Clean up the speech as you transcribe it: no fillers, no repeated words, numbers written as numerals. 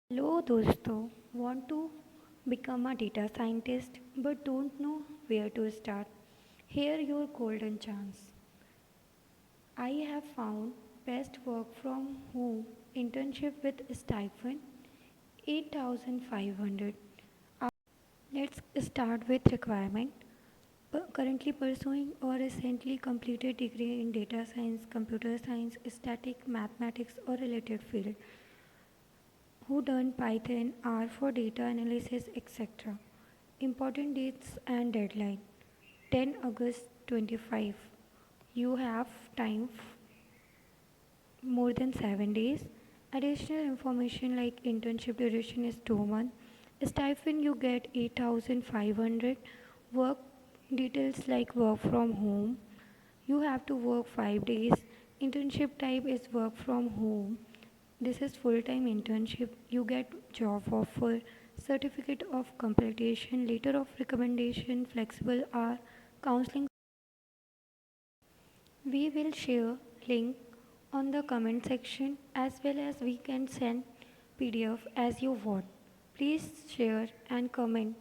Hello दोस्तों, want to become a data scientist but don't know where to start? Here your golden chance. I have found best work from home internship with stipend 8500. Let's start with requirement. Currently pursuing or recently completed degree in data science, computer science, static mathematics or related field who done Python, R for data analysis, etc. Important dates and deadline 10 August 25. You have time more than 7 days. Additional information like internship duration is 2 months. Stipend you get 8500. Work details like work from home. You have to work 5 days. Internship type is work from home. This is full-time internship. You get job offer, certificate of completion, letter of recommendation, flexible hour, counseling. We will share link on the comment section as well as we can send PDF as you want. Please share and comment.